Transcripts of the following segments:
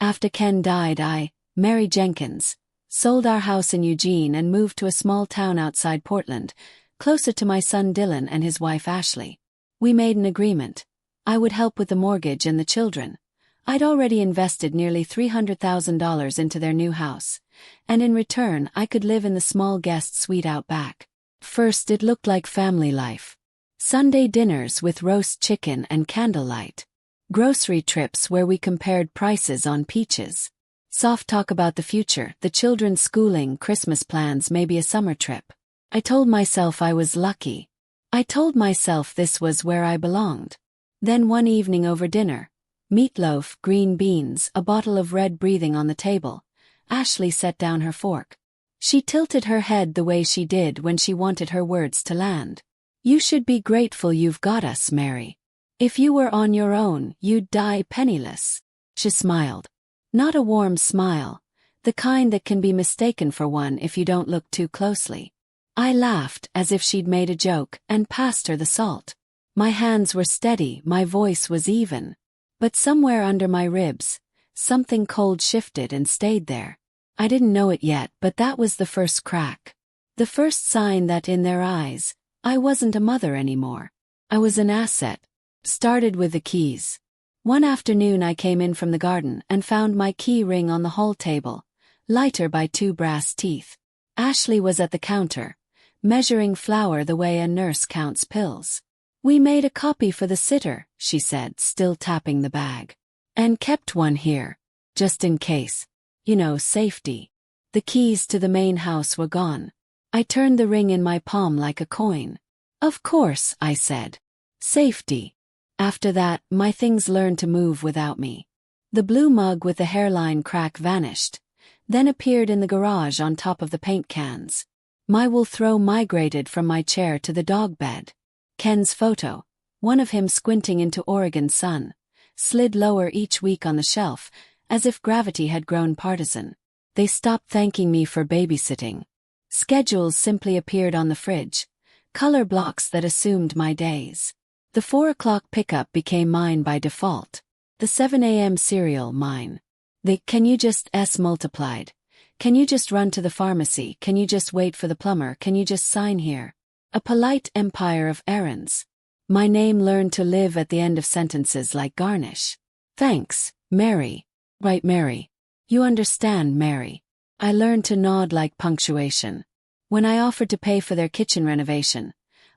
After Ken died, Mary Jenkins, sold our house in Eugene and moved to a small town outside Portland, closer to my son Dylan and his wife Ashley. We made an agreement. I would help with the mortgage and the children. I'd already invested nearly $300,000 into their new house, and in return I could live in the small guest suite out back. First it looked like family life. Sunday dinners with roast chicken and candlelight. Grocery trips where we compared prices on peaches. Soft talk about the future, the children's schooling, Christmas plans, maybe a summer trip. I told myself I was lucky. I told myself this was where I belonged. Then one evening over dinner, meatloaf, green beans, a bottle of red breathing on the table, Ashley set down her fork. She tilted her head the way she did when she wanted her words to land. You should be grateful you've got us, Mary. If you were on your own, you'd die penniless. She smiled. Not a warm smile, the kind that can be mistaken for one if you don't look too closely. I laughed as if she'd made a joke and passed her the salt. My hands were steady, my voice was even. But somewhere under my ribs, something cold shifted and stayed there. I didn't know it yet, but that was the first crack. The first sign that in their eyes, I wasn't a mother anymore. I was an asset. Started with the keys. One afternoon I came in from the garden and found my key ring on the hall table, lighter by 2 brass teeth. Ashley was at the counter, measuring flour the way a nurse counts pills. We made a copy for the sitter, she said, still tapping the bag. And kept one here, just in case. You know, safety. The keys to the main house were gone. I turned the ring in my palm like a coin. Of course, I said. Safety. After that, my things learned to move without me. The blue mug with the hairline crack vanished, then appeared in the garage on top of the paint cans. My wool throw migrated from my chair to the dog bed. Ken's photo, one of him squinting into Oregon sun, slid lower each week on the shelf, as if gravity had grown partisan. They stopped thanking me for babysitting. Schedules simply appeared on the fridge, color blocks that assumed my days. The 4 o'clock pickup became mine by default. The 7 a.m. cereal, mine. The "can you just" multiplied. Can you just run to the pharmacy? Can you just wait for the plumber? Can you just sign here? A polite empire of errands. My name learned to live at the end of sentences like garnish. Thanks, Mary. Right, Mary. You understand, Mary. I learned to nod like punctuation. When I offered to pay for their kitchen renovation,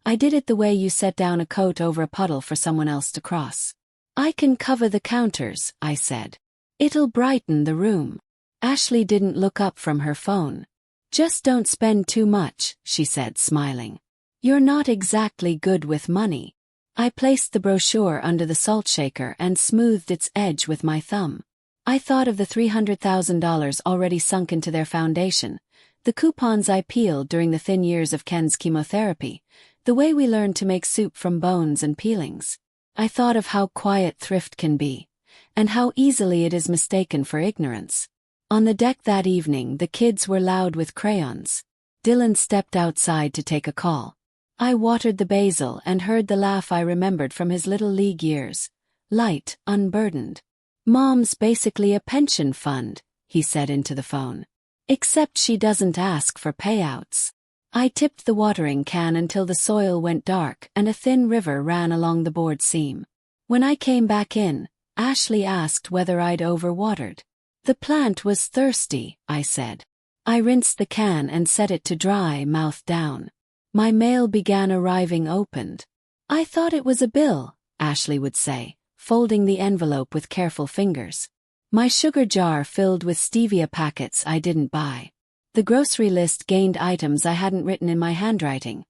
I did it the way you set down a coat over a puddle for someone else to cross. I can cover the counters, I said. It'll brighten the room. Ashley didn't look up from her phone. Just don't spend too much, she said, smiling. You're not exactly good with money. I placed the brochure under the salt shaker and smoothed its edge with my thumb. I thought of the $300,000 already sunk into their foundation, the coupons I peeled during the thin years of Ken's chemotherapy, the way we learned to make soup from bones and peelings. I thought of how quiet thrift can be, and how easily it is mistaken for ignorance. On the deck that evening the kids were loud with crayons. Dylan stepped outside to take a call. I watered the basil and heard the laugh I remembered from his little league years. Light, unburdened. Mom's basically a pension fund, he said into the phone. Except she doesn't ask for payouts. I tipped the watering can until the soil went dark and a thin river ran along the board seam. When I came back in, Ashley asked whether I'd overwatered. The plant was thirsty, I said. I rinsed the can and set it to dry, mouth down. My mail began arriving opened. I thought it was a bill, Ashley would say, folding the envelope with careful fingers. My sugar jar filled with stevia packets I didn't buy. The grocery list gained items I hadn't written in my handwriting.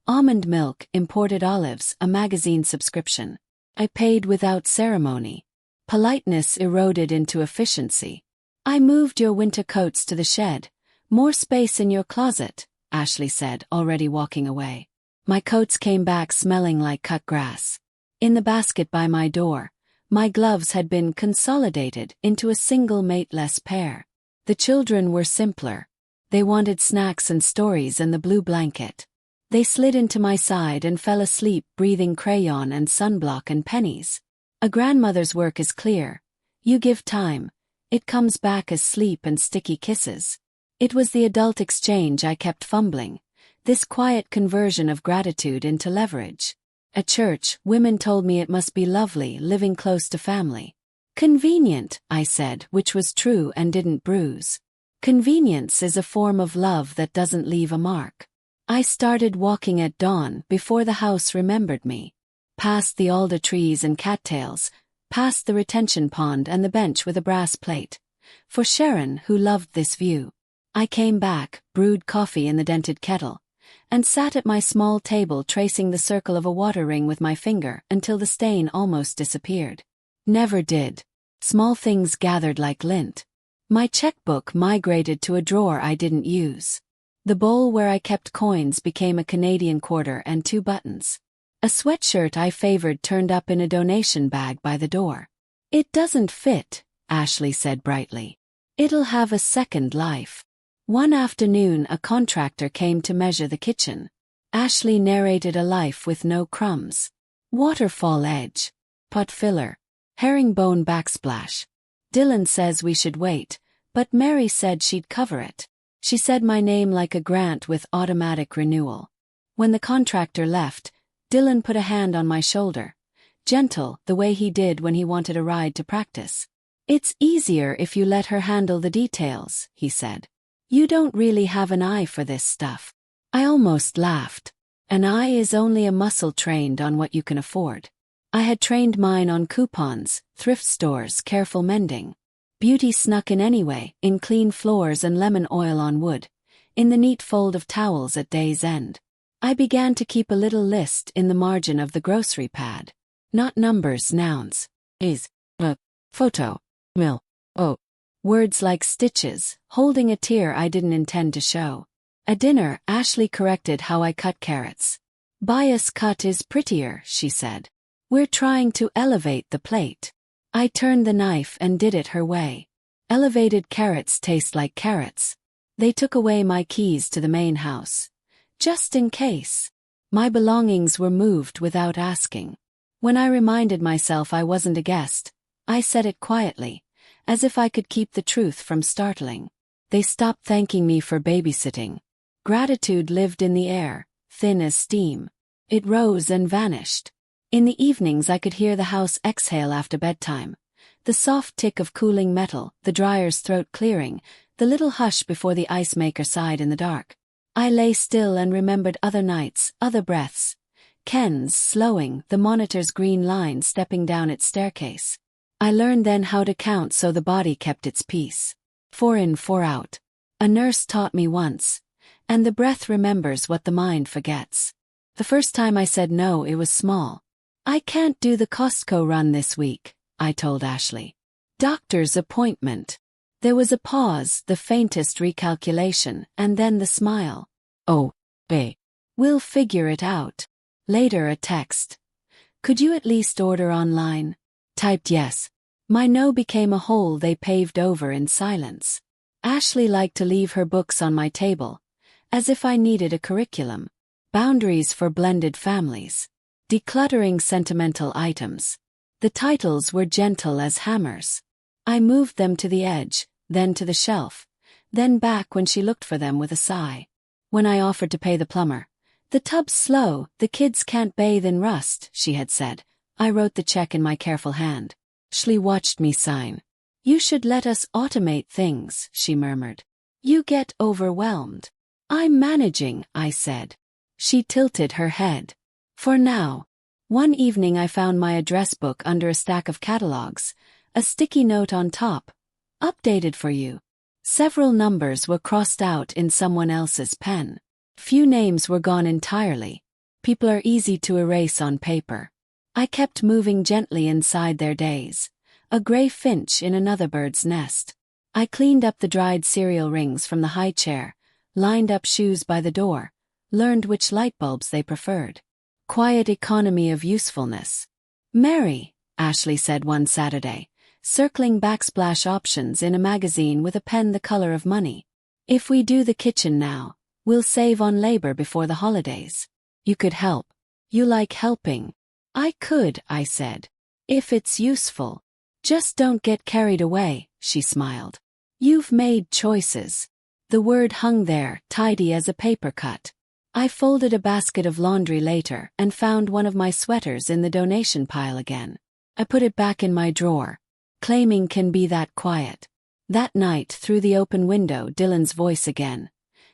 Almond milk, imported olives, a magazine subscription. I paid without ceremony. Politeness eroded into efficiency. I moved your winter coats to the shed. More space in your closet, Ashley said, already walking away. My coats came back smelling like cut grass. In the basket by my door, my gloves had been consolidated into a single mateless pair. The children were simpler. They wanted snacks and stories and the blue blanket. They slid into my side and fell asleep breathing crayon and sunblock and pennies. A grandmother's work is clear. You give time. It comes back as sleep and sticky kisses. It was the adult exchange I kept fumbling, this quiet conversion of gratitude into leverage. At church, women told me it must be lovely living close to family. Convenient, I said, which was true and didn't bruise. Convenience is a form of love that doesn't leave a mark. I started walking at dawn before the house remembered me. Past the alder trees and cattails, past the retention pond and the bench with a brass plate. For Sharon, who loved this view. I came back, brewed coffee in the dented kettle, and sat at my small table tracing the circle of a water ring with my finger until the stain almost disappeared. Never did. Small things gathered like lint. My checkbook migrated to a drawer I didn't use. The bowl where I kept coins became a Canadian quarter and 2 buttons. A sweatshirt I favored turned up in a donation bag by the door. It doesn't fit, Ashley said brightly. It'll have a second life. One afternoon a contractor came to measure the kitchen. Ashley narrated a life with no crumbs. Waterfall edge. Pot filler. Herringbone backsplash. Dylan says we should wait, but Mary said she'd cover it. She said my name like a grant with automatic renewal. When the contractor left, Dylan put a hand on my shoulder, gentle, the way he did when he wanted a ride to practice. It's easier if you let her handle the details, he said. You don't really have an eye for this stuff. I almost laughed. An eye is only a muscle trained on what you can afford. I had trained mine on coupons, thrift stores, careful mending. Beauty snuck in anyway, in clean floors and lemon oil on wood, in the neat fold of towels at day's end. I began to keep a little list in the margin of the grocery pad. Not numbers, nouns. Is, photo, mill, words like stitches, holding a tear I didn't intend to show. At dinner, Ashley corrected how I cut carrots. Bias cut is prettier, she said. We're trying to elevate the plate. I turned the knife and did it her way. Elevated carrots taste like carrots. They took away my keys to the main house. Just in case. My belongings were moved without asking. When I reminded myself I wasn't a guest, I said it quietly, as if I could keep the truth from startling. They stopped thanking me for babysitting. Gratitude lived in the air, thin as steam. It rose and vanished. In the evenings I could hear the house exhale after bedtime. The soft tick of cooling metal, the dryer's throat clearing, the little hush before the ice maker sighed in the dark. I lay still and remembered other nights, other breaths. Ken's slowing, the monitor's green line stepping down its staircase. I learned then how to count so the body kept its peace. 4 in, 4 out. A nurse taught me once. And the breath remembers what the mind forgets. The first time I said no, it was small. I can't do the Costco run this week, I told Ashley. Doctor's appointment. There was a pause, the faintest recalculation, and then the smile. Oh, bae. We'll figure it out. Later a text. Could you at least order online? Typed yes. My no became a hole they paved over in silence. Ashley liked to leave her books on my table, as if I needed a curriculum. Boundaries for blended families. Decluttering sentimental items. The titles were gentle as hammers. I moved them to the edge, then to the shelf, then back when she looked for them with a sigh. When I offered to pay the plumber, "The tub's slow, the kids can't bathe in rust," she had said. I wrote the check in my careful hand. Ashley watched me sign. "You should let us automate things," she murmured. "You get overwhelmed." "I'm managing," I said. She tilted her head. For now. One evening I found my address book under a stack of catalogs, a sticky note on top. Updated for you. Several numbers were crossed out in someone else's pen. Few names were gone entirely. People are easy to erase on paper. I kept moving gently inside their days. A gray finch in another bird's nest. I cleaned up the dried cereal rings from the high chair, lined up shoes by the door, learned which light bulbs they preferred. Quiet economy of usefulness. "Mary," Ashley said one Saturday, circling backsplash options in a magazine with a pen the color of money. "If we do the kitchen now, we'll save on labor before the holidays. You could help. You like helping." "I could," I said. "If it's useful. Just don't get carried away," she smiled. You've made choices. The word hung there, tidy as a paper cut. I folded a basket of laundry later and found one of my sweaters in the donation pile again. I put it back in my drawer. Claiming can be that quiet. That night, through the open window, Dylan's voice again.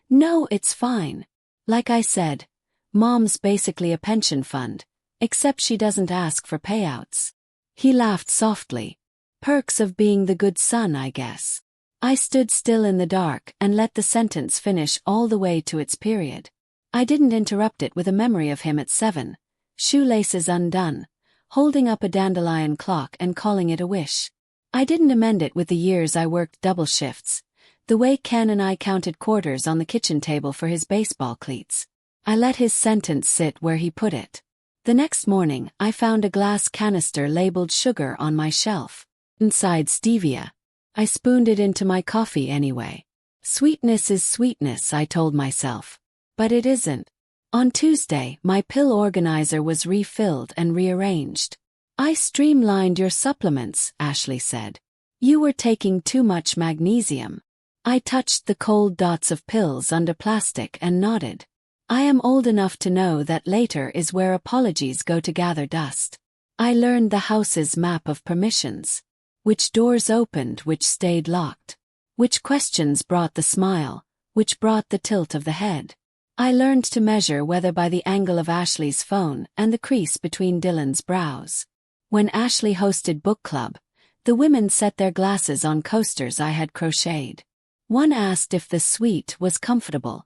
No, it's fine. Like I said, Mom's basically a pension fund, except she doesn't ask for payouts. He laughed softly. Perks of being the good son, I guess. I stood still in the dark and let the sentence finish all the way to its period. I didn't interrupt it with a memory of him at 7, shoelaces undone, holding up a dandelion clock and calling it a wish. I didn't amend it with the years I worked double shifts, the way Ken and I counted quarters on the kitchen table for his baseball cleats. I let his sentence sit where he put it. The next morning, I found a glass canister labeled sugar on my shelf. Inside stevia. I spooned it into my coffee anyway. Sweetness is sweetness, I told myself. But it isn't. On Tuesday, my pill organizer was refilled and rearranged. I streamlined your supplements, Ashley said. You were taking too much magnesium. I touched the cold dots of pills under plastic and nodded. I am old enough to know that later is where apologies go to gather dust. I learned the house's map of permissions. Which doors opened, which stayed locked. Which questions brought the smile, which brought the tilt of the head. I learned to measure weather by the angle of Ashley's phone and the crease between Dylan's brows. When Ashley hosted book club, the women set their glasses on coasters I had crocheted. One asked if the suite was comfortable.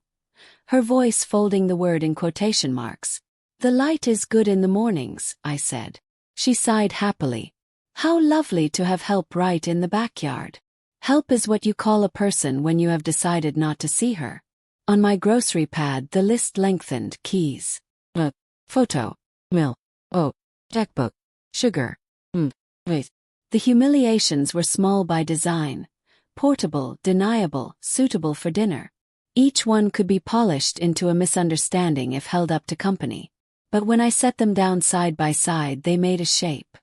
Her voice folding the word in quotation marks. The light is good in the mornings, I said. She sighed happily. How lovely to have help right in the backyard. Help is what you call a person when you have decided not to see her. On my grocery pad the list lengthened: keys, photo, milk, checkbook, sugar, wait. The humiliations were small by design. Portable, deniable, suitable for dinner. Each one could be polished into a misunderstanding if held up to company. But when I set them down side by side they made a shape.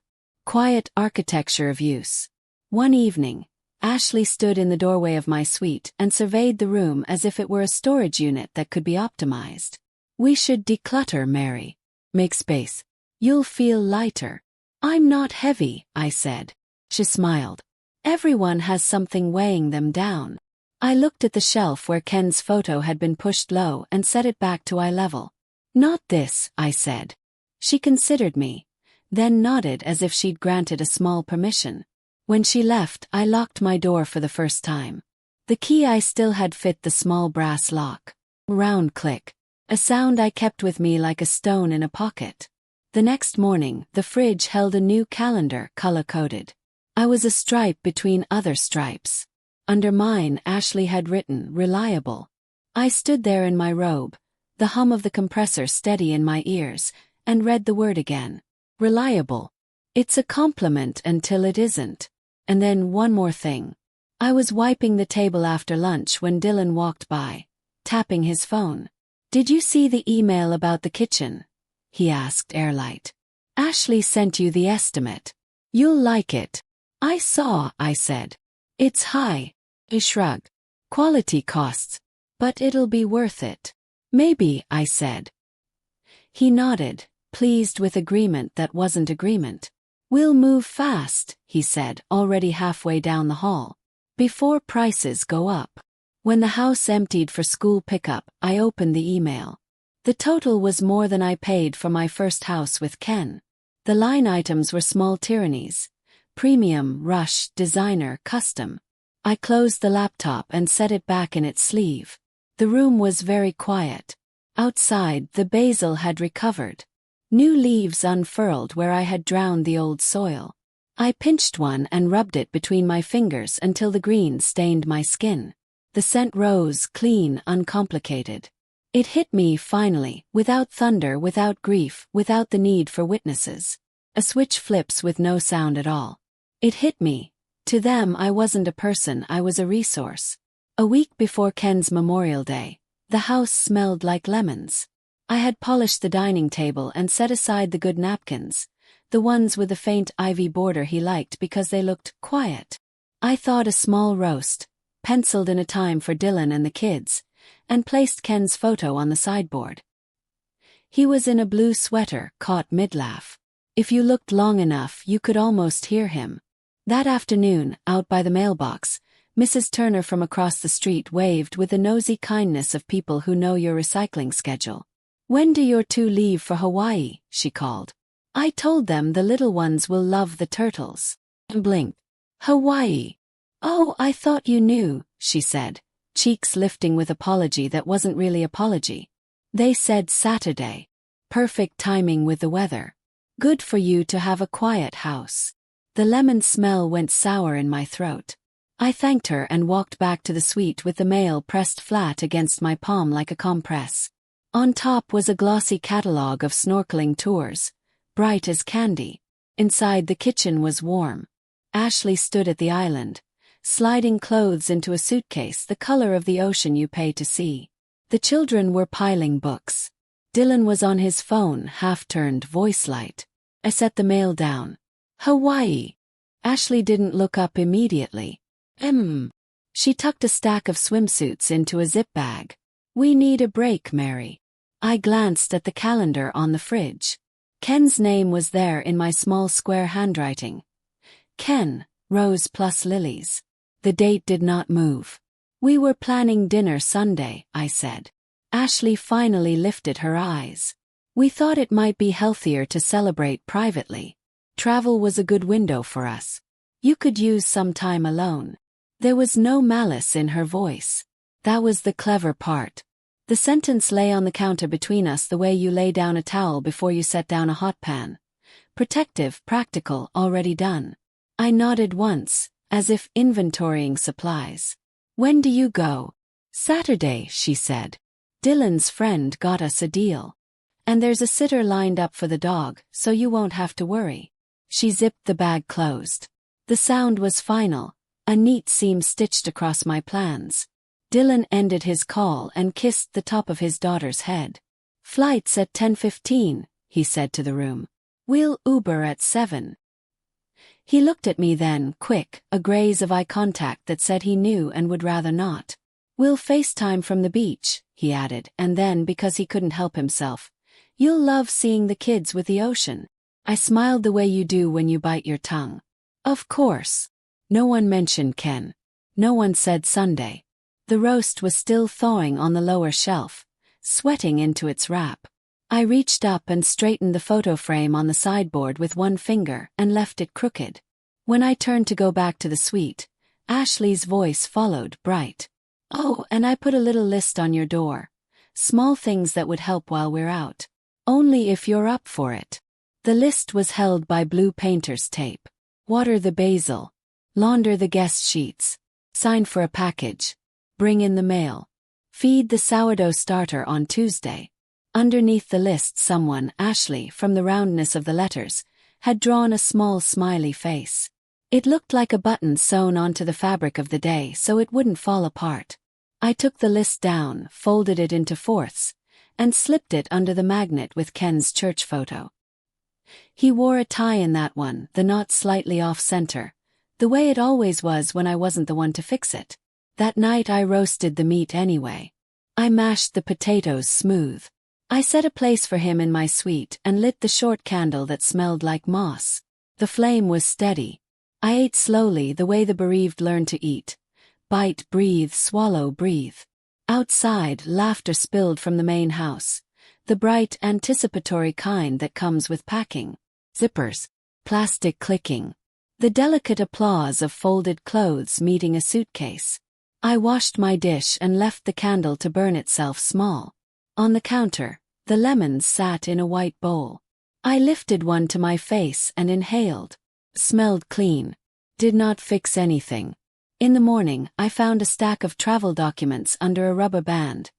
Quiet architecture of use. One evening, Ashley stood in the doorway of my suite and surveyed the room as if it were a storage unit that could be optimized. We should declutter, Mary. Make space. You'll feel lighter. I'm not heavy, I said. She smiled. Everyone has something weighing them down. I looked at the shelf where Ken's photo had been pushed low and set it back to eye level. Not this, I said. She considered me, then nodded as if she'd granted a small permission. When she left, I locked my door for the first time. The key I still had fit the small brass lock. Round click. A sound I kept with me like a stone in a pocket. The next morning, the fridge held a new calendar, color-coded. I was a stripe between other stripes. Under mine, Ashley had written, reliable. I stood there in my robe, the hum of the compressor steady in my ears, and read the word again. Reliable. It's a compliment until it isn't. And then one more thing. I was wiping the table after lunch when Dylan walked by, tapping his phone. Did you see the email about the kitchen? He asked, airlight. Ashley sent you the estimate. You'll like it. I saw, I said. It's high. He shrugged. Quality costs. But it'll be worth it. Maybe, I said. He nodded, pleased with agreement that wasn't agreement. We'll move fast, he said, already halfway down the hall. Before prices go up. When the house emptied for school pickup, I opened the email. The total was more than I paid for my first house with Ken. The line items were small tyrannies. Premium, rush, designer, custom. I closed the laptop and set it back in its sleeve. The room was very quiet. Outside, the basil had recovered. New leaves unfurled where I had drowned the old soil. I pinched one and rubbed it between my fingers until the green stained my skin. The scent rose, clean, uncomplicated. It hit me, finally, without thunder, without grief, without the need for witnesses. A switch flips with no sound at all. It hit me. To them I wasn't a person, I was a resource. A week before Ken's Memorial Day, the house smelled like lemons. I had polished the dining table and set aside the good napkins, the ones with the faint ivy border he liked because they looked quiet. I thawed a small roast, penciled in a time for Dylan and the kids, and placed Ken's photo on the sideboard. He was in a blue sweater, caught mid-laugh. If you looked long enough, you could almost hear him. That afternoon, out by the mailbox, Mrs. Turner from across the street waved with the nosy kindness of people who know your recycling schedule. "When do your two leave for Hawaii?" she called. I told them the little ones will love the turtles. And blinked. "Hawaii. Oh, I thought you knew," she said, cheeks lifting with apology that wasn't really apology. "They said Saturday. Perfect timing with the weather. Good for you to have a quiet house." The lemon smell went sour in my throat. I thanked her and walked back to the suite with the mail pressed flat against my palm like a compress. On top was a glossy catalogue of snorkeling tours, bright as candy. Inside, the kitchen was warm. Ashley stood at the island, sliding clothes into a suitcase the color of the ocean you pay to see. The children were piling books. Dylan was on his phone, half-turned, voice light. I set the mail down. "Hawaii." Ashley didn't look up immediately. She tucked a stack of swimsuits into a zip bag. "We need a break, Mary." I glanced at the calendar on the fridge. Ken's name was there in my small square handwriting. Ken, Rose plus lilies. The date did not move. "We were planning dinner Sunday," I said. Ashley finally lifted her eyes. "We thought it might be healthier to celebrate privately. Travel was a good window for us. You could use some time alone." There was no malice in her voice. That was the clever part. The sentence lay on the counter between us the way you lay down a towel before you set down a hot pan. Protective, practical, already done. I nodded once, as if inventorying supplies. "When do you go?" "Saturday," she said. "Dylan's friend got us a deal. And there's a sitter lined up for the dog, so you won't have to worry." She zipped the bag closed. The sound was final, a neat seam stitched across my plans. Dylan ended his call and kissed the top of his daughter's head. "Flight's at 10:15, he said to the room. "We'll Uber at 7. He looked at me then, quick, a graze of eye contact that said he knew and would rather not. "We'll FaceTime from the beach," he added, and then, because he couldn't help himself, "You'll love seeing the kids with the ocean." I smiled the way you do when you bite your tongue. Of course. No one mentioned Ken. No one said Sunday. The roast was still thawing on the lower shelf, sweating into its wrap. I reached up and straightened the photo frame on the sideboard with one finger and left it crooked. When I turned to go back to the suite, Ashley's voice followed, bright. "Oh, and I put a little list on your door. Small things that would help while we're out. Only if you're up for it." The list was held by blue painter's tape. Water the basil. Launder the guest sheets. Sign for a package. Bring in the mail. Feed the sourdough starter on Tuesday. Underneath the list someone, Ashley, from the roundness of the letters, had drawn a small smiley face. It looked like a button sewn onto the fabric of the day so it wouldn't fall apart. I took the list down, folded it into fourths, and slipped it under the magnet with Ken's church photo. He wore a tie in that one, the knot slightly off-center, the way it always was when I wasn't the one to fix it. That night I roasted the meat anyway. I mashed the potatoes smooth. I set a place for him in my suite and lit the short candle that smelled like moss. The flame was steady. I ate slowly the way the bereaved learn to eat. Bite, breathe, swallow, breathe. Outside, laughter spilled from the main house. The bright, anticipatory kind that comes with packing. Zippers. Plastic clicking. The delicate applause of folded clothes meeting a suitcase. I washed my dish and left the candle to burn itself small. On the counter, the lemons sat in a white bowl. I lifted one to my face and inhaled. Smelled clean. Did not fix anything. In the morning, I found a stack of travel documents under a rubber band,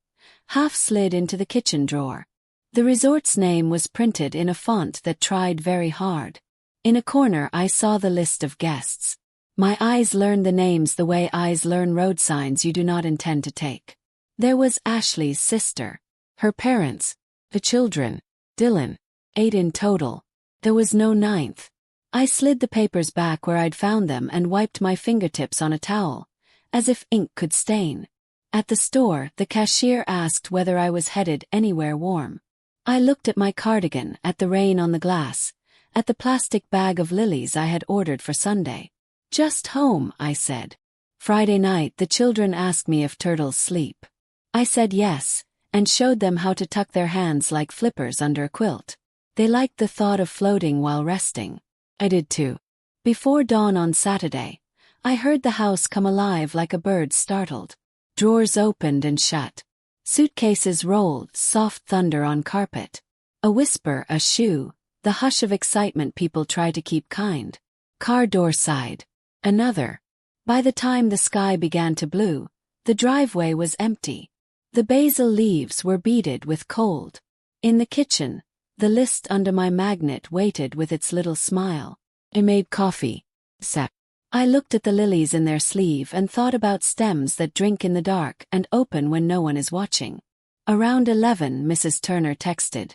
half slid into the kitchen drawer. The resort's name was printed in a font that tried very hard. In a corner I saw the list of guests. My eyes learned the names the way eyes learn road signs you do not intend to take. There was Ashley's sister. Her parents. The children. Dylan. 8 in total. There was no ninth. I slid the papers back where I'd found them and wiped my fingertips on a towel, as if ink could stain. At the store, the cashier asked whether I was headed anywhere warm. I looked at my cardigan, at the rain on the glass, at the plastic bag of lilies I had ordered for Sunday. Just home, I said. Friday night the children asked me if turtles sleep. I said yes, and showed them how to tuck their hands like flippers under a quilt. They liked the thought of floating while resting. I did too. Before dawn on Saturday, I heard the house come alive like a bird startled. Drawers opened and shut. Suitcases rolled, soft thunder on carpet. A whisper, a shoe, the hush of excitement people try to keep kind. Car door sighed. Another. By the time the sky began to blue, the driveway was empty. The basil leaves were beaded with cold. In the kitchen, the list under my magnet waited with its little smile. I made coffee. Sep. I looked at the lilies in their sleeve and thought about stems that drink in the dark and open when no one is watching. Around 11, Mrs. Turner texted.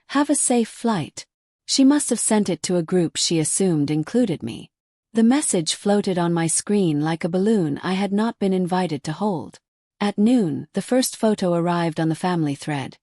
Have a safe flight. She must have sent it to a group she assumed included me. The message floated on my screen like a balloon I had not been invited to hold. At noon, the first photo arrived on the family thread.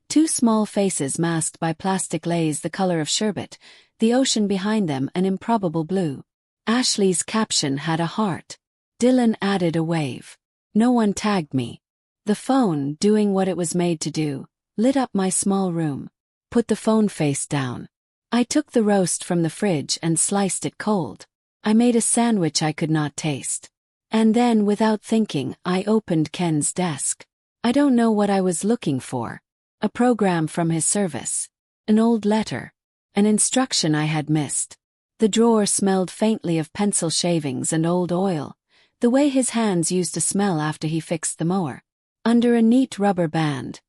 2 small faces masked by plastic leis the color of sherbet, the ocean behind them an improbable blue. Ashley's caption had a heart. Dylan added a wave. No one tagged me. The phone, doing what it was made to do, lit up my small room. Put the phone face down. I took the roast from the fridge and sliced it cold. I made a sandwich I could not taste. And then, without thinking, I opened Ken's desk. I don't know what I was looking for. A program from his service. An old letter. An instruction I had missed. The drawer smelled faintly of pencil shavings and old oil, the way his hands used to smell after he fixed the mower. Under a neat rubber band.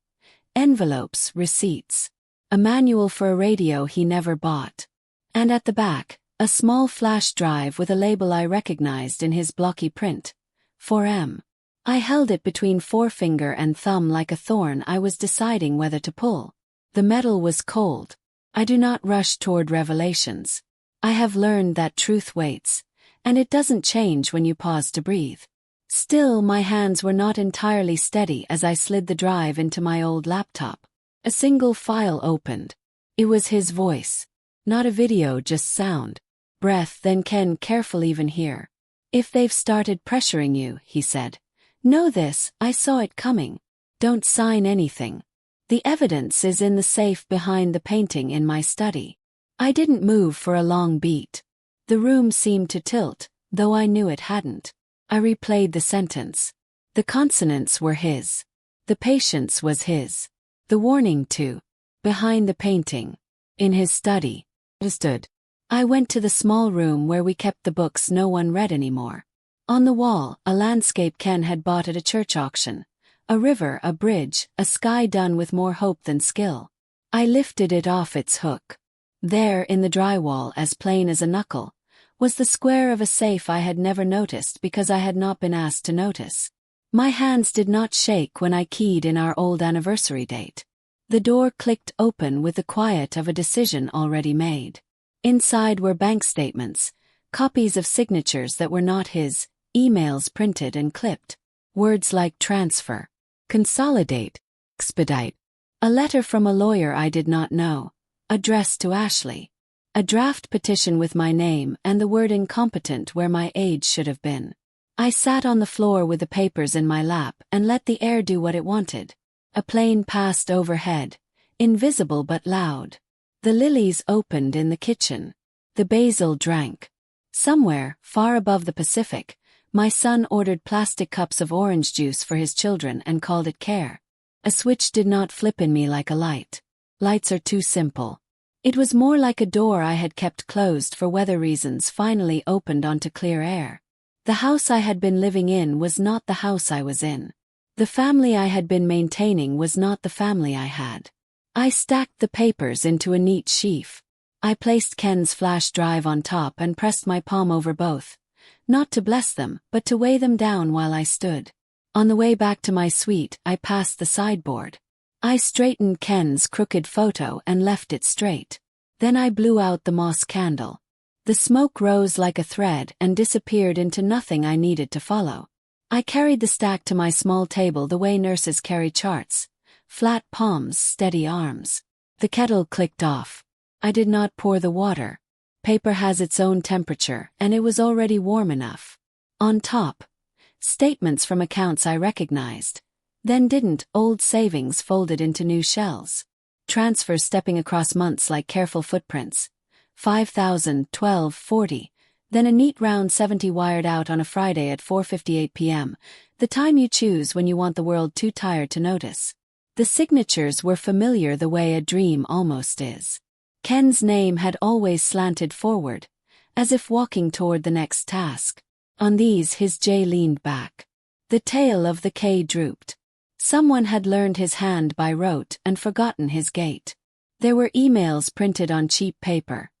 Envelopes, receipts. A manual for a radio he never bought. And at the back, a small flash drive with a label I recognized in his blocky print. 4M. I held it between forefinger and thumb like a thorn I was deciding whether to pull. The metal was cold. I do not rush toward revelations. I have learned that truth waits, and it doesn't change when you pause to breathe. Still, my hands were not entirely steady as I slid the drive into my old laptop. A single file opened. It was his voice. Not a video, just sound. Breath, then Ken, careful even here. If they've started pressuring you, he said. Know this, I saw it coming. Don't sign anything. The evidence is in the safe behind the painting in my study. I didn't move for a long beat. The room seemed to tilt, though I knew it hadn't. I replayed the sentence. The consonants were his. The patience was his. The warning too. Behind the painting. In his study. Stood. I went to the small room where we kept the books no one read anymore. On the wall, a landscape Ken had bought at a church auction. A river, a bridge, a sky done with more hope than skill. I lifted it off its hook. There, in the drywall, as plain as a knuckle, was the square of a safe I had never noticed because I had not been asked to notice. My hands did not shake when I keyed in our old anniversary date. The door clicked open with the quiet of a decision already made. Inside were bank statements, copies of signatures that were not his, emails printed and clipped, words like transfer, consolidate, expedite. A letter from a lawyer I did not know. Addressed to Ashley. A draft petition with my name and the word incompetent where my age should have been. I sat on the floor with the papers in my lap and let the air do what it wanted. A plane passed overhead, invisible but loud. The lilies opened in the kitchen. The basil drank. Somewhere, far above the Pacific, my son ordered plastic cups of orange juice for his children and called it care. A switch did not flip in me like a light. Lights are too simple. It was more like a door I had kept closed for weather reasons finally opened onto clear air. The house I had been living in was not the house I was in. The family I had been maintaining was not the family I had. I stacked the papers into a neat sheaf. I placed Ken's flash drive on top and pressed my palm over both, not to bless them, but to weigh them down while I stood. On the way back to my suite, I passed the sideboard. I straightened Ken's crooked photo and left it straight. Then I blew out the moss candle. The smoke rose like a thread and disappeared into nothing I needed to follow. I carried the stack to my small table the way nurses carry charts. Flat palms, steady arms. The kettle clicked off. I did not pour the water. Paper has its own temperature, and it was already warm enough. On top, statements from accounts I recognized. Then didn't, old savings folded into new shells. Transfers stepping across months like careful footprints. 5,000, 12, 40. Then a neat round 70 wired out on a Friday at 4:58 p.m., the time you choose when you want the world too tired to notice. The signatures were familiar the way a dream almost is. Ken's name had always slanted forward, as if walking toward the next task. On these his J leaned back. The tail of the K drooped. Someone had learned his hand by rote and forgotten his gait. There were emails printed on cheap paper.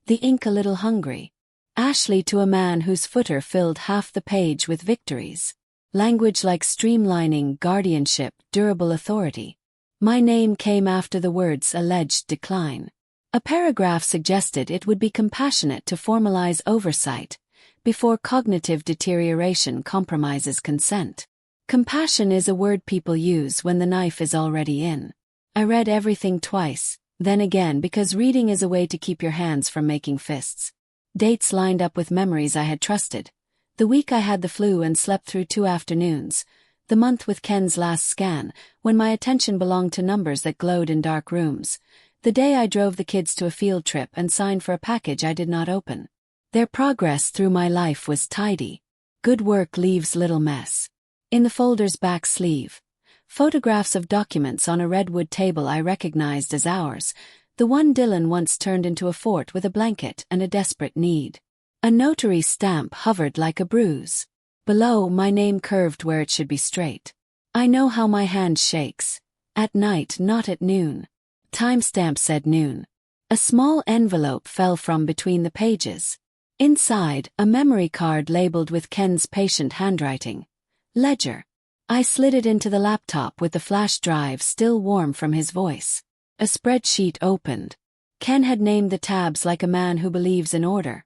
The ink a little hungry. Ashley to a man whose footer filled half the page with victories. Language like streamlining, guardianship, durable authority. My name came after the words alleged decline. A paragraph suggested it would be compassionate to formalize oversight before cognitive deterioration compromises consent. Compassion is a word people use when the knife is already in. I read everything twice, then again because reading is a way to keep your hands from making fists. Dates lined up with memories I had trusted. The week I had the flu and slept through 2 afternoons. The month with Ken's last scan, when my attention belonged to numbers that glowed in dark rooms. The day I drove the kids to a field trip and signed for a package I did not open. Their progress through my life was tidy. Good work leaves little mess. In the folder's back sleeve, photographs of documents on a redwood table I recognized as ours, the one Dylan once turned into a fort with a blanket and a desperate need. A notary stamp hovered like a bruise. Below, my name curved where it should be straight. I know how my hand shakes. At night, not at noon. Timestamp said noon. A small envelope fell from between the pages. Inside, a memory card labeled with Ken's patient handwriting. Ledger. I slid it into the laptop with the flash drive still warm from his voice. A spreadsheet opened. Ken had named the tabs like a man who believes in order.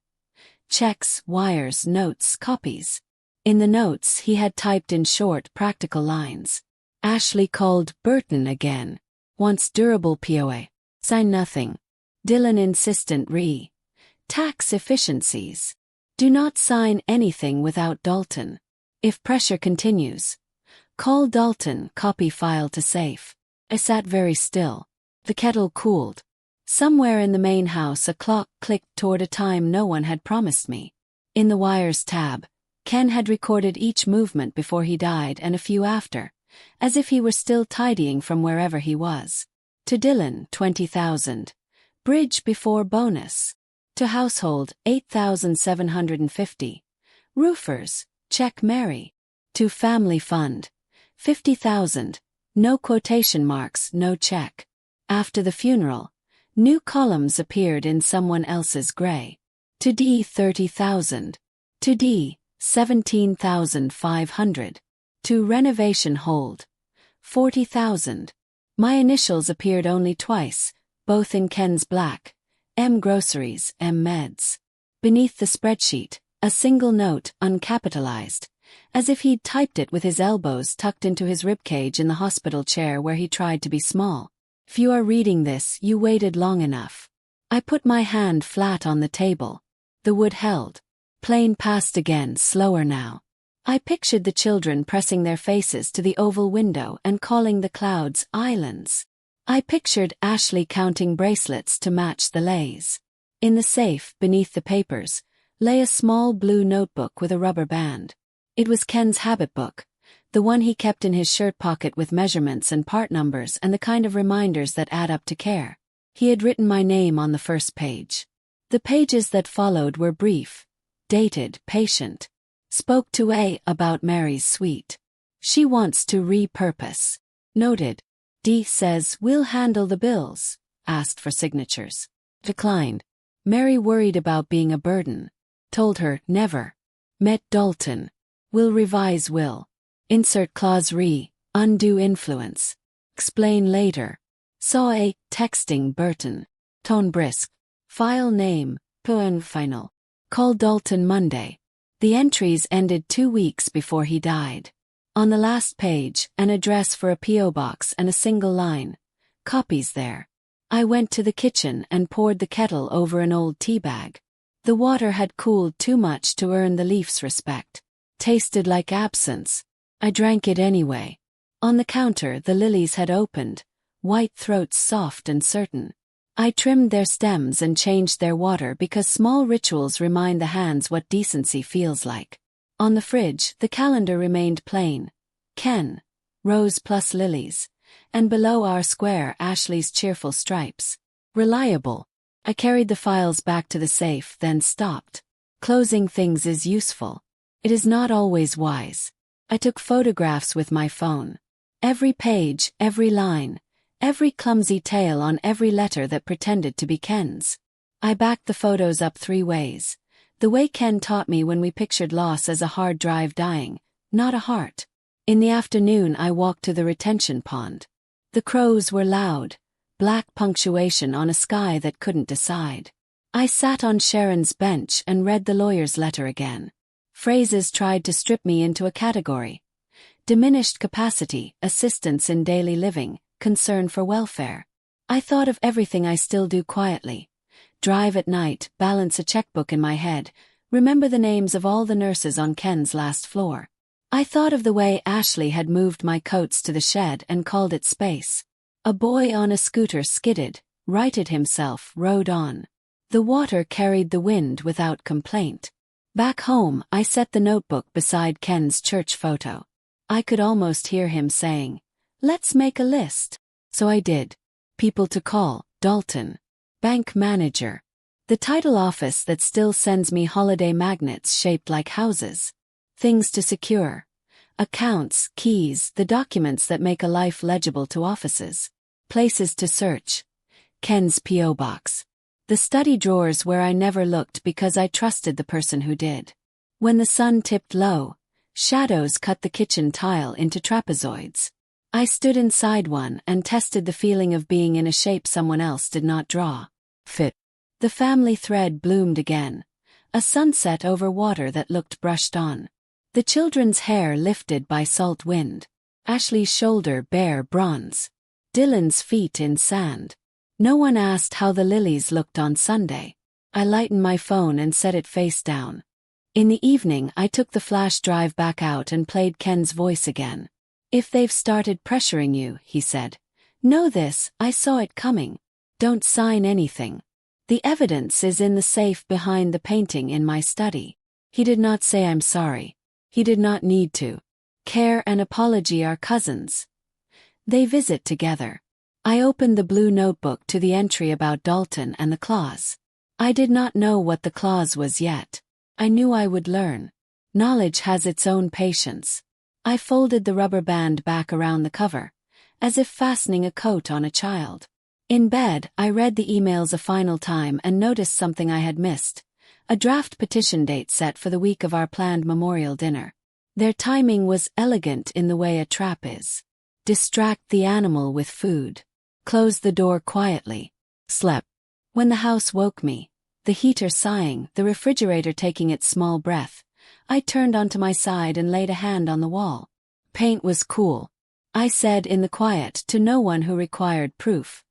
Checks, wires, notes, copies. In the notes he had typed in short, practical lines. Ashley called Burton again. Wants durable POA. Sign nothing. Dylan insistent re. Tax efficiencies. Do not sign anything without Dalton. If pressure continues. Call Dalton, copy file to safe. I sat very still. The kettle cooled. Somewhere in the main house a clock clicked toward a time no one had promised me. In the wires tab, Ken had recorded each movement before he died and a few after, as if he were still tidying from wherever he was. To Dylan, 20,000. Bridge before bonus. To household, 8,750. Roofers, check Mary. To family fund, 50,000. No quotation marks, no check. After the funeral, new columns appeared in someone else's gray. To D, 30,000. To D, 17,500. To renovation hold, 40,000. My initials appeared only twice, both in Ken's black. M groceries, M meds. Beneath the spreadsheet, a single note, uncapitalized, as if he'd typed it with his elbows tucked into his ribcage in the hospital chair where he tried to be small. If you are reading this, you waited long enough. I put my hand flat on the table. The wood held. Plane passed again, slower now. I pictured the children pressing their faces to the oval window and calling the clouds islands. I pictured Ashley counting bracelets to match the lays. In the safe, beneath the papers, lay a small blue notebook with a rubber band. It was Ken's habit book, the one he kept in his shirt pocket with measurements and part numbers and the kind of reminders that add up to care. He had written my name on the first page. The pages that followed were brief, dated, patient. Spoke to A about Mary's suite. She wants to repurpose. Noted. D says we'll handle the bills. Asked for signatures. Declined. Mary worried about being a burden. Told her never. Met Dalton. Will revise will. Insert clause re. Undue influence. Explain later. Saw A texting Burton. Tone brisk. File name. Poem final. Call Dalton Monday. The entries ended 2 weeks before he died. On the last page, an address for a P.O. box and a single line. Copies there. I went to the kitchen and poured the kettle over an old tea bag. The water had cooled too much to earn the leaf's respect. Tasted like absinthe. I drank it anyway. On the counter the lilies had opened, white throats soft and certain. I trimmed their stems and changed their water because small rituals remind the hands what decency feels like. On the fridge, the calendar remained plain. Ken, rose plus lilies, and below our square Ashley's cheerful stripes. Reliable. I carried the files back to the safe, then stopped. Closing things is useful. It is not always wise. I took photographs with my phone. Every page, every line, every clumsy tail on every letter that pretended to be Ken's. I backed the photos up 3 ways. The way Ken taught me when we pictured loss as a hard drive dying, not a heart. In the afternoon I walked to the retention pond. The crows were loud, black punctuation on a sky that couldn't decide. I sat on Sharon's bench and read the lawyer's letter again. Phrases tried to strip me into a category. Diminished capacity, assistance in daily living, concern for welfare. I thought of everything I still do quietly. Drive at night, balance a checkbook in my head, remember the names of all the nurses on Ken's last floor. I thought of the way Ashley had moved my coats to the shed and called it space. A boy on a scooter skidded, righted himself, rode on. The water carried the wind without complaint. Back home, I set the notebook beside Ken's church photo. I could almost hear him saying, "Let's make a list." So I did. People to call, Dalton. Bank manager. The title office that still sends me holiday magnets shaped like houses. Things to secure. Accounts, keys, the documents that make a life legible to offices. Places to search. Ken's P.O. box. The study drawers where I never looked because I trusted the person who did. When the sun tipped low, shadows cut the kitchen tile into trapezoids. I stood inside one and tested the feeling of being in a shape someone else did not draw. Fit. The family thread bloomed again. A sunset over water that looked brushed on. The children's hair lifted by salt wind. Ashley's shoulder bare bronze. Dylan's feet in sand. No one asked how the lilies looked on Sunday. I lightened my phone and set it face down. In the evening I took the flash drive back out and played Ken's voice again. "If they've started pressuring you," he said, "know this, I saw it coming. Don't sign anything. The evidence is in the safe behind the painting in my study." He did not say I'm sorry. He did not need to. Care and apology are cousins. They visit together. I opened the blue notebook to the entry about Dalton and the clause. I did not know what the clause was yet. I knew I would learn. Knowledge has its own patience. I folded the rubber band back around the cover, as if fastening a coat on a child. In bed, I read the emails a final time and noticed something I had missed. A draft petition date set for the week of our planned memorial dinner. Their timing was elegant in the way a trap is. Distract the animal with food. Close the door quietly. Slept. When the house woke me, the heater sighing, the refrigerator taking its small breath, I turned onto my side and laid a hand on the wall. Paint was cool. I said in the quiet to no one who required proof.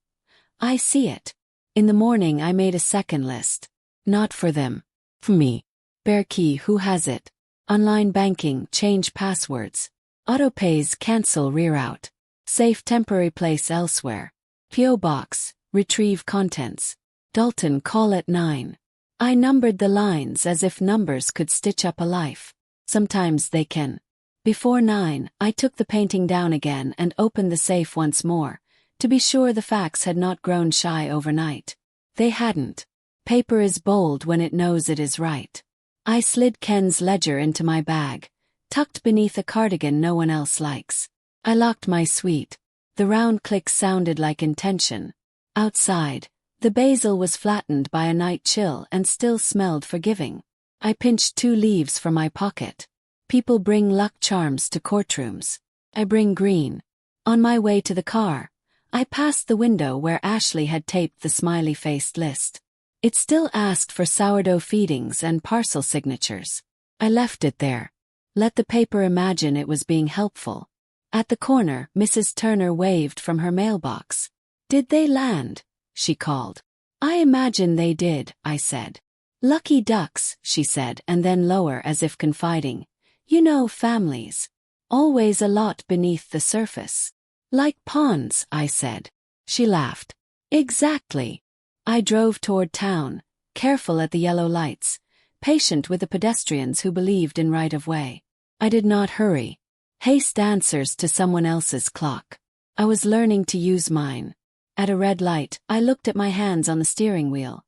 I see it. In the morning I made a second list. Not for them. For me. Bare key, who has it? Online banking, change passwords. Autopays, cancel, reroute. Safe, temporary place elsewhere. P.O. box, retrieve contents. Dalton, call at 9. I numbered the lines as if numbers could stitch up a life. Sometimes they can. Before 9, I took the painting down again and opened the safe once more, to be sure the facts had not grown shy overnight. They hadn't. Paper is bold when it knows it is right. I slid Ken's ledger into my bag, tucked beneath a cardigan no one else likes. I locked my suite. The round click sounded like intention. Outside, the basil was flattened by a night chill and still smelled forgiving. I pinched 2 leaves from my pocket. People bring luck charms to courtrooms. I bring green. On my way to the car, I passed the window where Ashley had taped the smiley-faced list. It still asked for sourdough feedings and parcel signatures. I left it there. Let the paper imagine it was being helpful. At the corner, Mrs. Turner waved from her mailbox. "Did they land?" she called. "I imagine they did," I said. "Lucky ducks," she said, and then lower as if confiding. "You know families. Always a lot beneath the surface." "Like ponds," I said. She laughed. "Exactly." I drove toward town, careful at the yellow lights, patient with the pedestrians who believed in right-of-way. I did not hurry. Haste answers to someone else's clock. I was learning to use mine. At a red light, I looked at my hands on the steering wheel.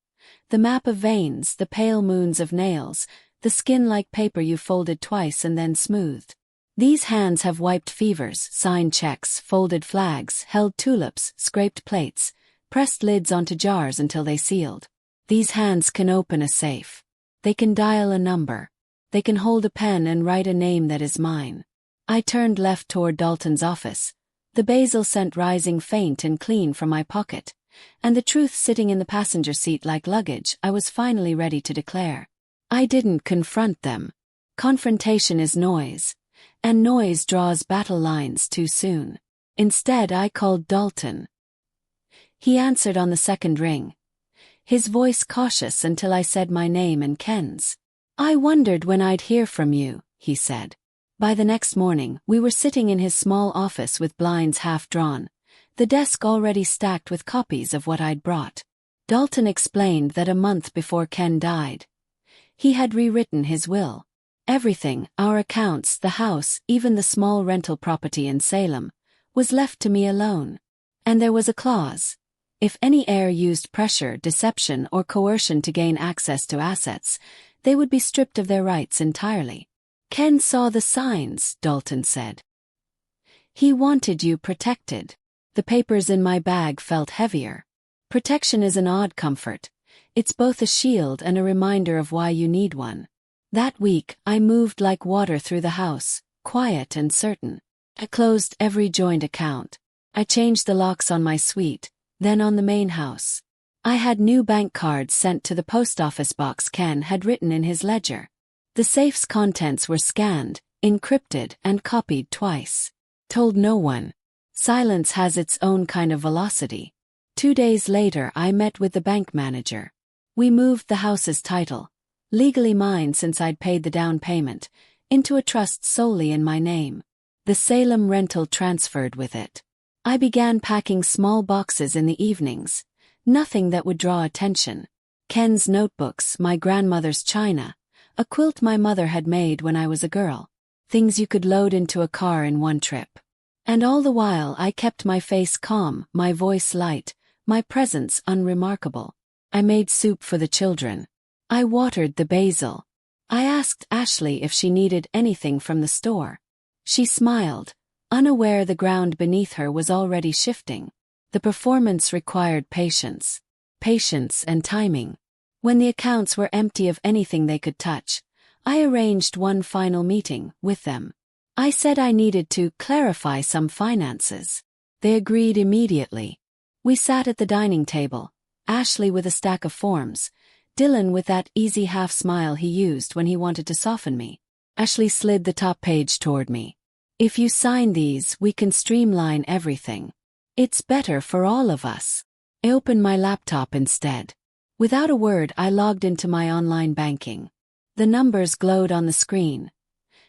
The map of veins, the pale moons of nails, the skin like paper you folded twice and then smoothed. These hands have wiped fevers, signed checks, folded flags, held tulips, scraped plates, pressed lids onto jars until they sealed. These hands can open a safe. They can dial a number. They can hold a pen and write a name that is mine. I turned left toward Dalton's office, the basil scent rising faint and clean from my pocket, and the truth sitting in the passenger seat like luggage. I was finally ready to declare. I didn't confront them. Confrontation is noise, and noise draws battle lines too soon. Instead, I called Dalton. He answered on the second ring, his voice cautious until I said my name and Ken's. "I wondered when I'd hear from you," he said. By the next morning, we were sitting in his small office with blinds half drawn, the desk already stacked with copies of what I'd brought. Dalton explained that a month before Ken died, he had rewritten his will. Everything, our accounts, the house, even the small rental property in Salem, was left to me alone. And there was a clause. If any heir used pressure, deception, or coercion to gain access to assets, they would be stripped of their rights entirely. "Ken saw the signs," Dalton said. "He wanted you protected." The papers in my bag felt heavier. Protection is an odd comfort. It's both a shield and a reminder of why you need one. That week, I moved like water through the house, quiet and certain. I closed every joint account. I changed the locks on my suite, then on the main house. I had new bank cards sent to the post office box Ken had written in his ledger. The safe's contents were scanned, encrypted, and copied twice. Told no one. Silence has its own kind of velocity. 2 days later, I met with the bank manager. We moved the house's title, legally mine since I'd paid the down payment, into a trust solely in my name. The Salem rental transferred with it. I began packing small boxes in the evenings, nothing that would draw attention. Ken's notebooks, my grandmother's china, a quilt my mother had made when I was a girl. Things you could load into a car in one trip. And all the while I kept my face calm, my voice light, my presence unremarkable. I made soup for the children. I watered the basil. I asked Ashley if she needed anything from the store. She smiled, unaware the ground beneath her was already shifting. The performance required patience. Patience and timing. When the accounts were empty of anything they could touch, I arranged one final meeting with them. I said I needed to clarify some finances. They agreed immediately. We sat at the dining table, Ashley with a stack of forms, Dylan with that easy half-smile he used when he wanted to soften me. Ashley slid the top page toward me. "If you sign these, we can streamline everything. It's better for all of us." I opened my laptop instead. Without a word, I logged into my online banking. The numbers glowed on the screen.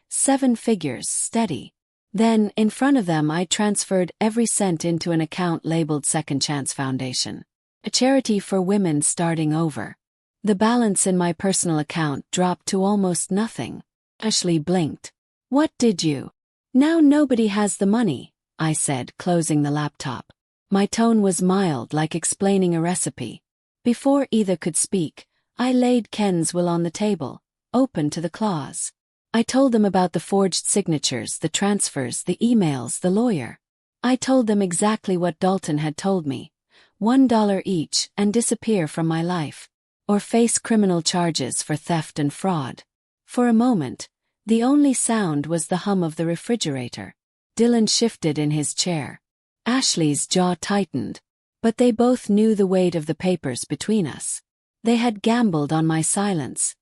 7 figures, steady. Then, in front of them, I transferred every cent into an account labeled Second Chance Foundation, a charity for women starting over. The balance in my personal account dropped to almost nothing. Ashley blinked. "What did you?" "Now nobody has the money," I said, closing the laptop. My tone was mild, like explaining a recipe. Before either could speak, I laid Ken's will on the table, open to the clause. I told them about the forged signatures, the transfers, the emails, the lawyer. I told them exactly what Dalton had told me. $1 each and disappear from my life. Or face criminal charges for theft and fraud. For a moment, the only sound was the hum of the refrigerator. Dylan shifted in his chair. Ashley's jaw tightened. But they both knew the weight of the papers between us. They had gambled on my silence.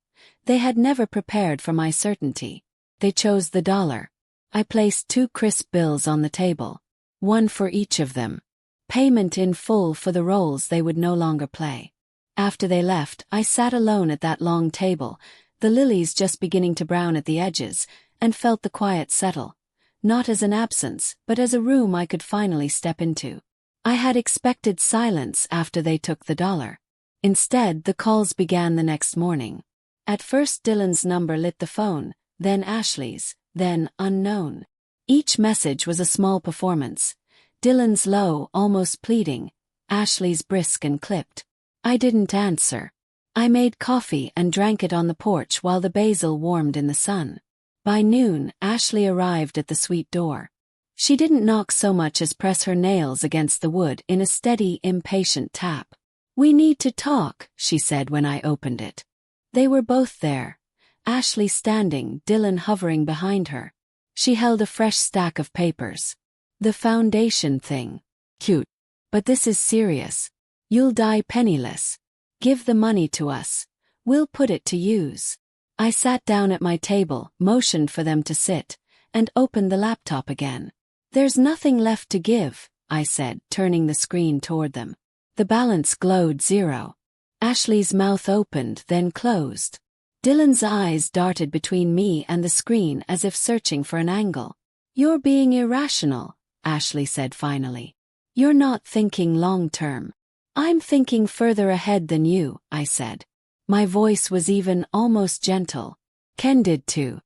They had never prepared for my certainty. They chose the dollar. I placed 2 crisp bills on the table. One for each of them. Payment in full for the roles they would no longer play. After they left, I sat alone at that long table, the lilies just beginning to brown at the edges, and felt the quiet settle. Not as an absence, but as a room I could finally step into. I had expected silence after they took the dollar. Instead, the calls began the next morning. At first Dylan's number lit the phone, then Ashley's, then unknown. Each message was a small performance. Dylan's low, almost pleading, Ashley's brisk and clipped. I didn't answer. I made coffee and drank it on the porch while the basil warmed in the sun. By noon, Ashley arrived at the suite door. She didn't knock so much as press her nails against the wood in a steady, impatient tap. "We need to talk," she said when I opened it. They were both there. Ashley standing, Dylan hovering behind her. She held a fresh stack of papers. "The foundation thing. Cute. But this is serious. You'll die penniless. Give the money to us. We'll put it to use." I sat down at my table, motioned for them to sit, and opened the laptop again. "There's nothing left to give," I said, turning the screen toward them. The balance glowed 0. Ashley's mouth opened, then closed. Dylan's eyes darted between me and the screen as if searching for an angle. "You're being irrational," Ashley said finally. "You're not thinking long-term." "I'm thinking further ahead than you," I said. My voice was even, almost gentle. "Ken did too.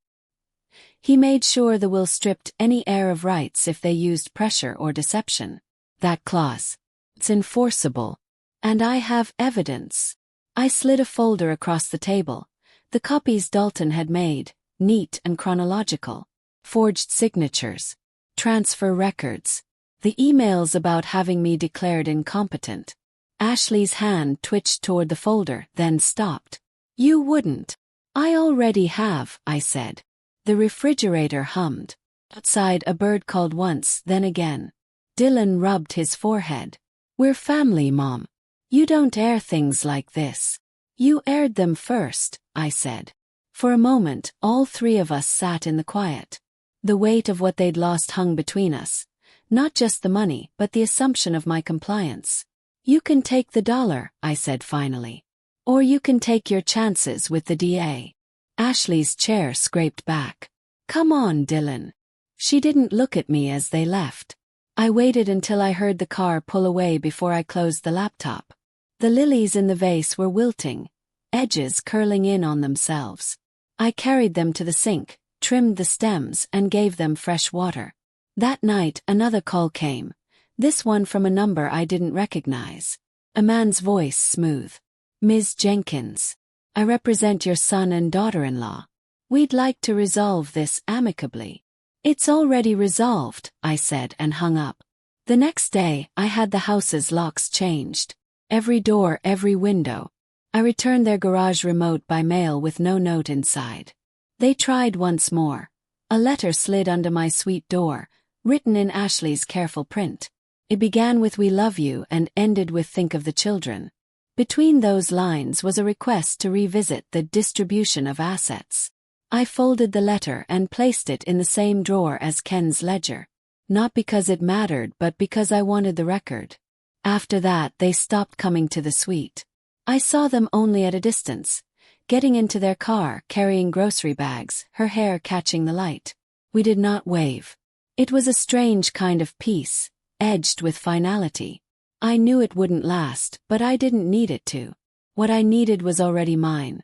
He made sure the will stripped any heir of rights if they used pressure or deception. That clause. It's enforceable. And I have evidence." I slid a folder across the table. The copies Dalton had made, neat and chronological. Forged signatures. Transfer records. The emails about having me declared incompetent. Ashley's hand twitched toward the folder, then stopped. "You wouldn't." "I already have," I said. The refrigerator hummed. Outside a bird called once, then again. Dylan rubbed his forehead. "We're family, Mom. You don't air things like this." "You aired them first," I said. For a moment, all 3 of us sat in the quiet. The weight of what they'd lost hung between us. Not just the money, but the assumption of my compliance. "You can take the dollar," I said finally. "Or you can take your chances with the DA." Ashley's chair scraped back. "Come on, Dylan." She didn't look at me as they left. I waited until I heard the car pull away before I closed the laptop. The lilies in the vase were wilting, edges curling in on themselves. I carried them to the sink, trimmed the stems, and gave them fresh water. That night, another call came. This one from a number I didn't recognize. A man's voice smooth. "Ms. Jenkins. I represent your son and daughter-in-law. We'd like to resolve this amicably." "It's already resolved," I said and hung up. The next day, I had the house's locks changed. Every door, every window. I returned their garage remote by mail with no note inside. They tried once more. A letter slid under my suite door, written in Ashley's careful print. It began with "We love you" and ended with "Think of the children." Between those lines was a request to revisit the distribution of assets. I folded the letter and placed it in the same drawer as Ken's ledger. Not because it mattered, but because I wanted the record. After that, they stopped coming to the suite. I saw them only at a distance, getting into their car, carrying grocery bags, her hair catching the light. We did not wave. It was a strange kind of peace, edged with finality. I knew it wouldn't last, but I didn't need it to. What I needed was already mine.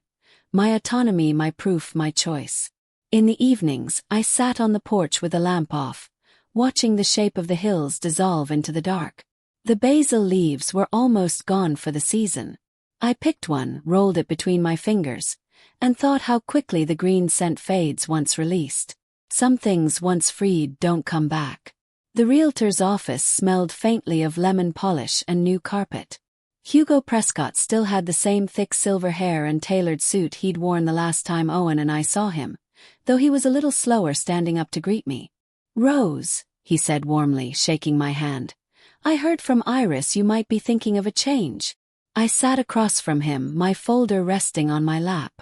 My autonomy, my proof, my choice. In the evenings, I sat on the porch with the lamp off, watching the shape of the hills dissolve into the dark. The basil leaves were almost gone for the season. I picked one, rolled it between my fingers, and thought how quickly the green scent fades once released. Some things once freed don't come back. The realtor's office smelled faintly of lemon polish and new carpet. Hugo Prescott still had the same thick silver hair and tailored suit he'd worn the last time Owen and I saw him, though he was a little slower standing up to greet me. "Rose," he said warmly, shaking my hand. "I heard from Iris you might be thinking of a change." I sat across from him, my folder resting on my lap.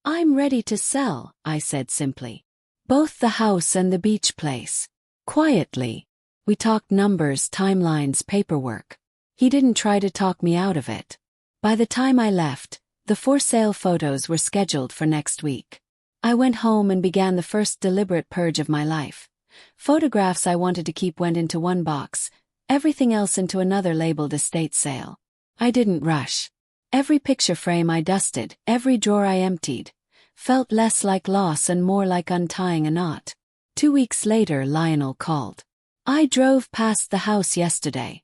I'm ready to sell, I said simply. Both the house and the beach place. Quietly. We talked numbers, timelines, paperwork. He didn't try to talk me out of it. By the time I left, the for sale photos were scheduled for next week. I went home and began the first deliberate purge of my life. Photographs I wanted to keep went into one box, everything else into another labeled estate sale. I didn't rush. Every picture frame I dusted, every drawer I emptied, felt less like loss and more like untying a knot. 2 weeks later, Lionel called. I drove past the house yesterday.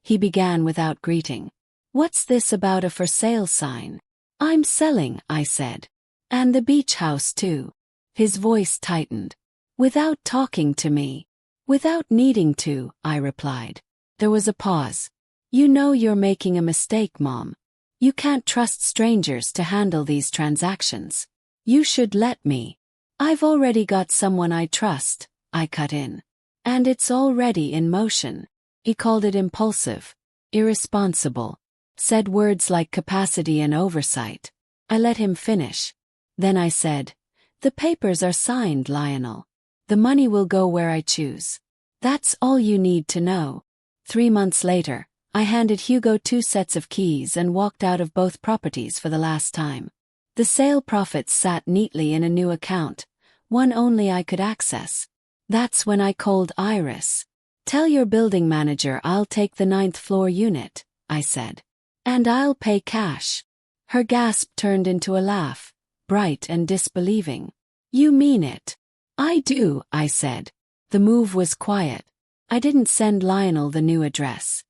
He began without greeting. What's this about a for sale sign? I'm selling, I said. And the beach house too. His voice tightened. Without talking to me. Without needing to, I replied. There was a pause. You know you're making a mistake, Mom. You can't trust strangers to handle these transactions. You should let me. I've already got someone I trust, I cut in. And it's already in motion. He called it impulsive, irresponsible, said words like capacity and oversight. I let him finish. Then I said, the papers are signed, Lionel. The money will go where I choose. That's all you need to know. 3 months later, I handed Hugo 2 sets of keys and walked out of both properties for the last time. The sale profits sat neatly in a new account, one only I could access. That's when I called Iris. Tell your building manager I'll take the 9th floor unit, I said. And I'll pay cash. Her gasp turned into a laugh, bright and disbelieving. You mean it? I do, I said. The move was quiet. I didn't send Lionel the new address.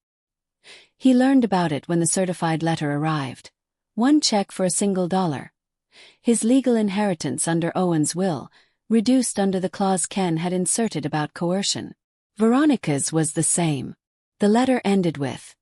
He learned about it when the certified letter arrived. 1 check for $1. His legal inheritance under Owen's will, reduced under the clause Ken had inserted about coercion. Veronica's was the same. The letter ended with,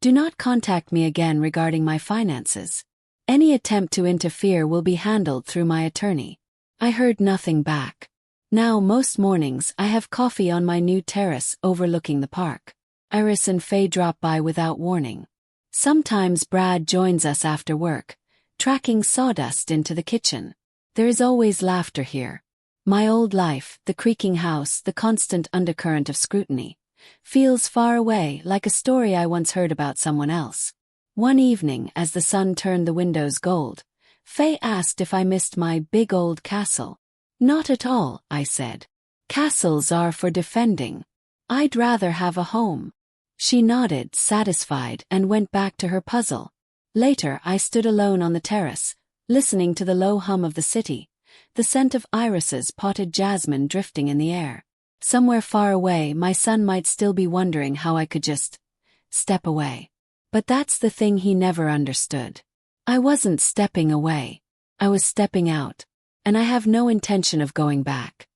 do not contact me again regarding my finances. Any attempt to interfere will be handled through my attorney. I heard nothing back. Now most mornings I have coffee on my new terrace overlooking the park. Iris and Faye drop by without warning. Sometimes Brad joins us after work, tracking sawdust into the kitchen. There is always laughter here. My old life, the creaking house, the constant undercurrent of scrutiny, feels far away, like a story I once heard about someone else. One evening, as the sun turned the windows gold, Faye asked if I missed my big old castle. Not at all, I said. Castles are for defending. I'd rather have a home. She nodded, satisfied, and went back to her puzzle. Later, I stood alone on the terrace, listening to the low hum of the city, the scent of irises, potted jasmine drifting in the air. Somewhere far away, my son might still be wondering how I could just step away. But that's the thing he never understood. I wasn't stepping away. I was stepping out. And I have no intention of going back.